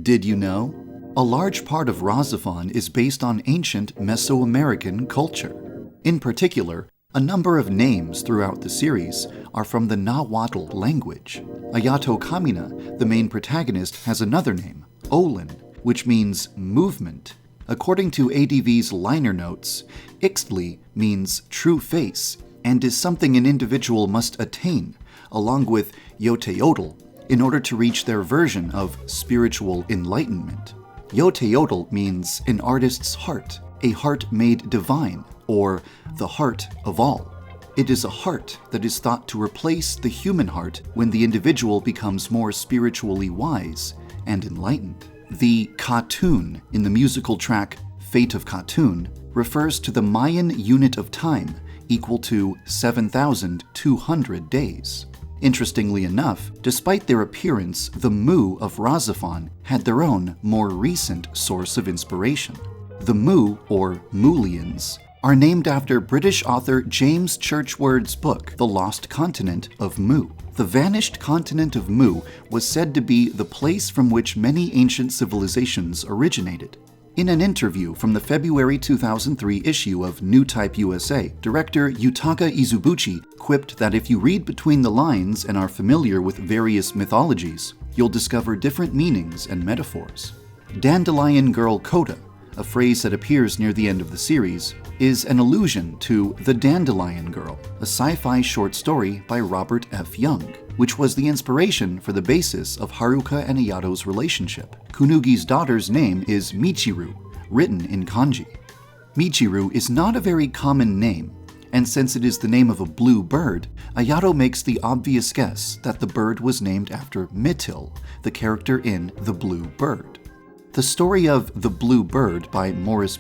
Did you know? A large part of RahXephon is based on ancient Mesoamerican culture. In particular, a number of names throughout the series are from the Nahuatl language. Ayato Kamina, the main protagonist, has another name, Olin, which means movement. According to ADV's liner notes, Ixtli means true face and is something an individual must attain, along with Yoteotl, in order to reach their version of spiritual enlightenment. Yoteotl means an artist's heart, a heart made divine, or the heart of all. It is a heart that is thought to replace the human heart when the individual becomes more spiritually wise and enlightened. The Khatun in the musical track Fate of Khatun refers to the Mayan unit of time equal to 7,200 days. Interestingly enough, despite their appearance, the Mu of RahXephon had their own, more recent source of inspiration. The Mu, or Mulians, are named after British author James Churchward's book, The Lost Continent of Mu. The vanished continent of Mu was said to be the place from which many ancient civilizations originated. In an interview from the February 2003 issue of New Type USA, director Yutaka Izubuchi quipped that if you read between the lines and are familiar with various mythologies, you'll discover different meanings and metaphors. Dandelion Girl Coda, a phrase that appears near the end of the series, is an allusion to The Dandelion Girl, a sci-fi short story by Robert F. Young, which was the inspiration for the basis of Haruka and Ayato's relationship. Kunugi's daughter's name is Michiru, written in kanji. Michiru is not a very common name, and since it is the name of a blue bird, Ayato makes the obvious guess that the bird was named after Mytil, the character in The Blue Bird. The story of The Blue Bird by MAURICE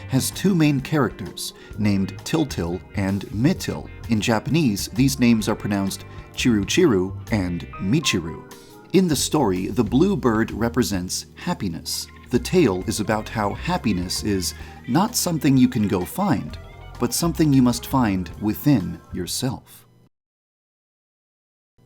has two main characters, named Tiltil and Mytil. In Japanese, these names are pronounced Chiru and Michiru. In the story, the blue bird represents happiness. The tale is about how happiness is not something you can go find, but something you must find within yourself.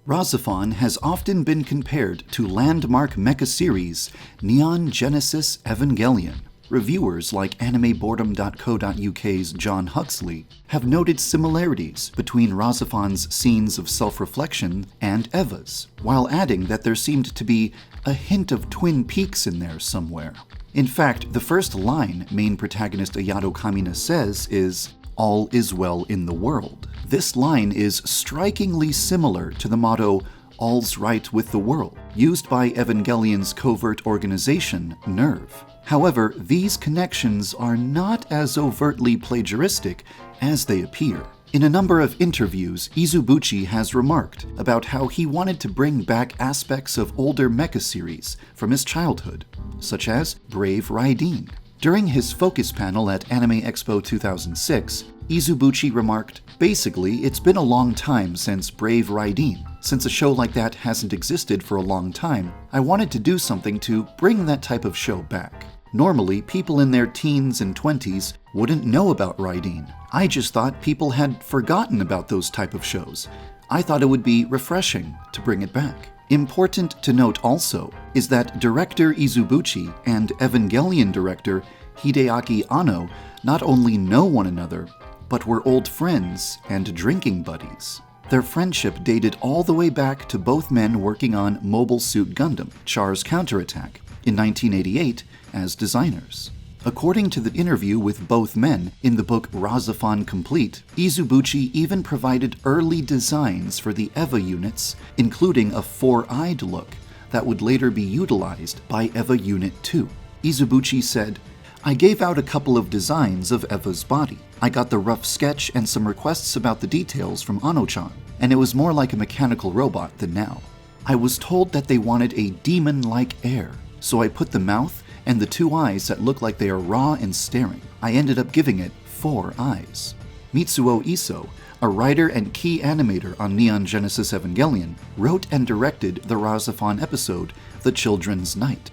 RahXephon has often been compared to landmark mecha series Neon Genesis Evangelion. Reviewers like AnimeBoredom.co.uk's John Huxley have noted similarities between RahXephon's scenes of self-reflection and Eva's, while adding that there seemed to be a hint of Twin Peaks in there somewhere. In fact, the first line main protagonist Ayato Kamina says is, "All is well in the world." This line is strikingly similar to the motto, "All's right with the world," used by Evangelion's covert organization, NERV. However, these connections are not as overtly plagiaristic as they appear. In a number of interviews, Izubuchi has remarked about how he wanted to bring back aspects of older mecha series from his childhood, such as Brave Raiden. During his focus panel at Anime Expo 2006, Izubuchi remarked, "Basically, it's been a long time since Brave Raiden. Since a show like that hasn't existed for a long time, I wanted to do something to bring that type of show back. Normally, people in their teens and 20s wouldn't know about Raiden. I just thought people had forgotten about those type of shows. I thought it would be refreshing to bring it back." Important to note also is that director Izubuchi and Evangelion director HIDEAKI Anno not only know one another, but were old friends and drinking buddies. Their friendship dated all the way back to both men working on Mobile Suit Gundam, Char's Counterattack, in 1988 as designers. According to the interview with both men in the book RahXephon Complete, Izubuchi even provided early designs for the EVA units, including a four-eyed look that would later be utilized by EVA Unit 2. Izubuchi said, "I gave out a couple of designs of Eva's body. I got the rough sketch and some requests about the details from Anno-chan, and it was more like a mechanical robot than now. I was told that they wanted a demon-like air, so I put the mouth and the two eyes that look like they are raw and staring. I ended up giving it 4 eyes." Mitsuo Iso, a writer and key animator on Neon Genesis Evangelion, wrote and directed the RahXephon episode, The Children's Night.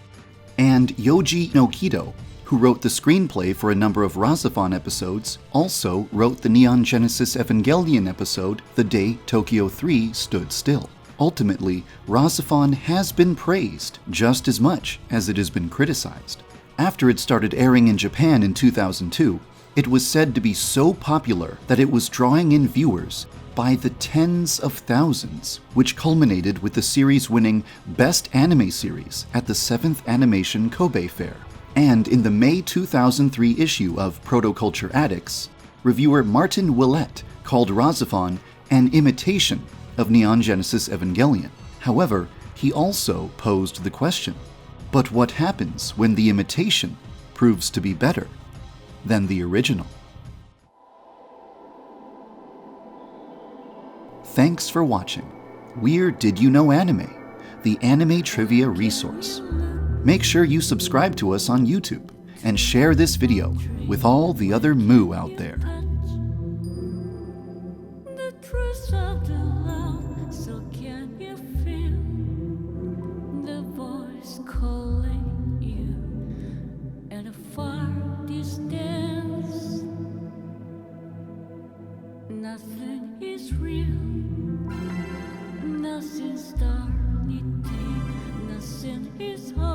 And Yoji Nokido, who wrote the screenplay for a number of RahXephon episodes, also wrote the Neon Genesis Evangelion episode, The Day Tokyo 3 Stood Still. Ultimately, RahXephon has been praised just as much as it has been criticized. After it started airing in Japan in 2002, it was said to be so popular that it was drawing in viewers by the tens of thousands, which culminated with the series winning Best Anime Series at the 7th Animation Kobe Fair. And in the May 2003 issue of Protoculture Addicts, reviewer Martin Willett called RahXephon an imitation of Neon Genesis Evangelion. However, he also posed the question, but what happens when the imitation proves to be better than the original? Thanks for watching. We're Did You Know Anime, the anime trivia resource. Make sure you subscribe to us on YouTube and share this video with all the other Moo out there. Nothing is real, nothing's starting, nothing is hard.